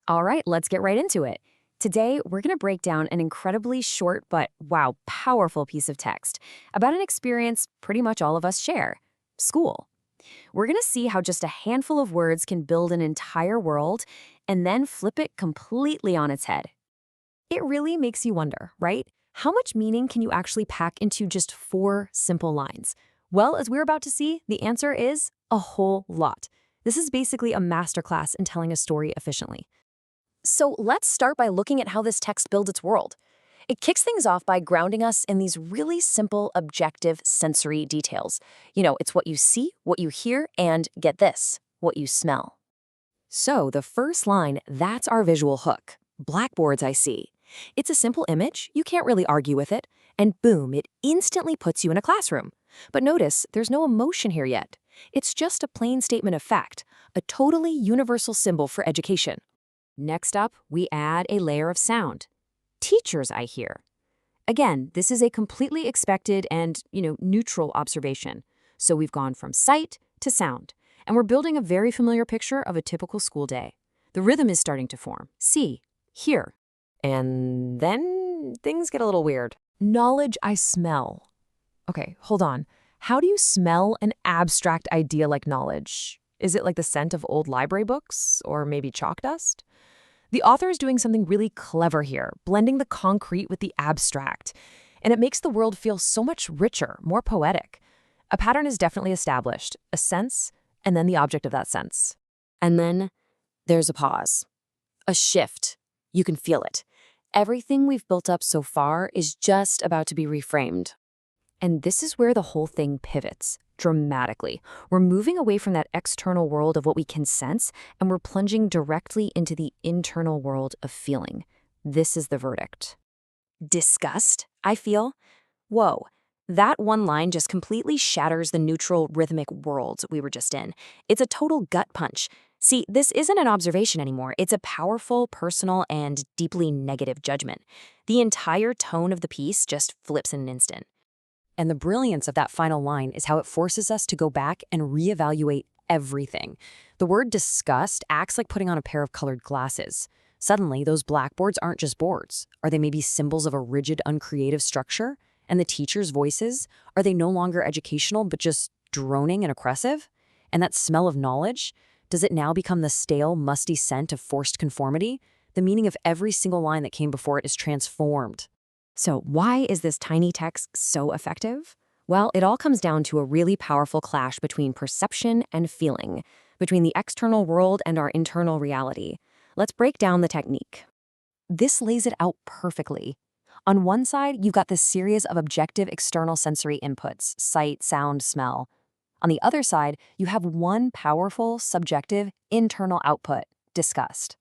All right, let's get right into it. Today, we're going to break down an incredibly short but, wow, powerful piece of text about an experience pretty much all of us share: school. We're going to see how just a handful of words can build an entire world and then flip it completely on its head. It really makes you wonder, right? How much meaning can you actually pack into just 4 simple lines? Well, as we're about to see, the answer is a whole lot. This is basically a masterclass in telling a story efficiently. So let's start by looking at how this text builds its world. It kicks things off by grounding us in these really simple, objective sensory details. It's what you see, what you hear, and get this, what you smell. So the first line, that's our visual hook. Blackboards I see. It's a simple image, you can't really argue with it, and boom, it instantly puts you in a classroom. But notice, there's no emotion here yet. It's just a plain statement of fact, a totally universal symbol for education. Next up, we add a layer of sound. Teachers I hear. Again, this is a completely expected and, neutral observation. So we've gone from sight to sound, and we're building a very familiar picture of a typical school day. The rhythm is starting to form. See, hear. And then things get a little weird. Knowledge I smell. Okay, hold on. How do you smell an abstract idea like knowledge? Is it like the scent of old library books, or maybe chalk dust? The author is doing something really clever here, blending the concrete with the abstract, and it makes the world feel so much richer, more poetic. A pattern is definitely established, a sense, and then the object of that sense. And then there's a pause, a shift. You can feel it. Everything we've built up so far is just about to be reframed. And this is where the whole thing pivots, dramatically. We're moving away from that external world of what we can sense, and we're plunging directly into the internal world of feeling. This is the verdict. Disgust, I feel. Whoa, that one line just completely shatters the neutral, rhythmic world we were just in. It's a total gut punch. See, this isn't an observation anymore. It's a powerful, personal, and deeply negative judgment. The entire tone of the piece just flips in an instant. And the brilliance of that final line is how it forces us to go back and reevaluate everything. The word disgust acts like putting on a pair of colored glasses. Suddenly, those blackboards aren't just boards. Are they maybe symbols of a rigid, uncreative structure? And the teachers' voices, are they no longer educational but just droning and oppressive? And that smell of knowledge, does it now become the stale, musty scent of forced conformity? The meaning of every single line that came before it is transformed. So why is this tiny text so effective? Well, it all comes down to a really powerful clash between perception and feeling, between the external world and our internal reality. Let's break down the technique. This lays it out perfectly. On one side, you've got this series of objective external sensory inputs: sight, sound, smell. On the other side, you have one powerful, subjective, internal output: disgust.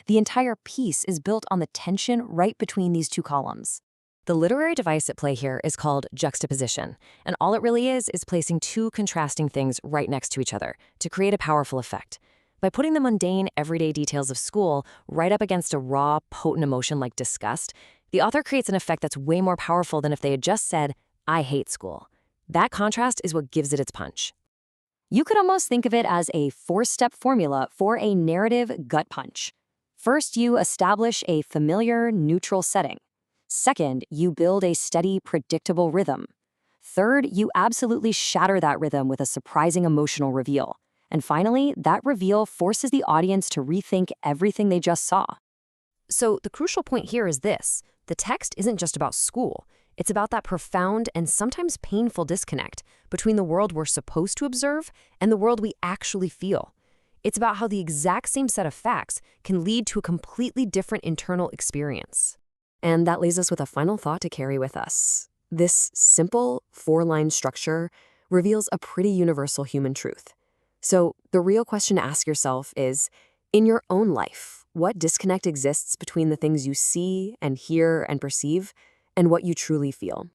The entire piece is built on the tension right between these two columns. The literary device at play here is called juxtaposition, and all it really is placing two contrasting things right next to each other to create a powerful effect. By putting the mundane, everyday details of school right up against a raw, potent emotion like disgust, the author creates an effect that's way more powerful than if they had just said, "I hate school." That contrast is what gives it its punch. You could almost think of it as a 4-step formula for a narrative gut punch. First, you establish a familiar, neutral setting. Second, you build a steady, predictable rhythm. Third, you absolutely shatter that rhythm with a surprising emotional reveal. And finally, that reveal forces the audience to rethink everything they just saw. So the crucial point here is this: the text isn't just about school. It's about that profound and sometimes painful disconnect between the world we're supposed to observe and the world we actually feel. It's about how the exact same set of facts can lead to a completely different internal experience. And that leaves us with a final thought to carry with us. This simple 4-line structure reveals a pretty universal human truth. So the real question to ask yourself is, in your own life, what disconnect exists between the things you see and hear and perceive and what you truly feel?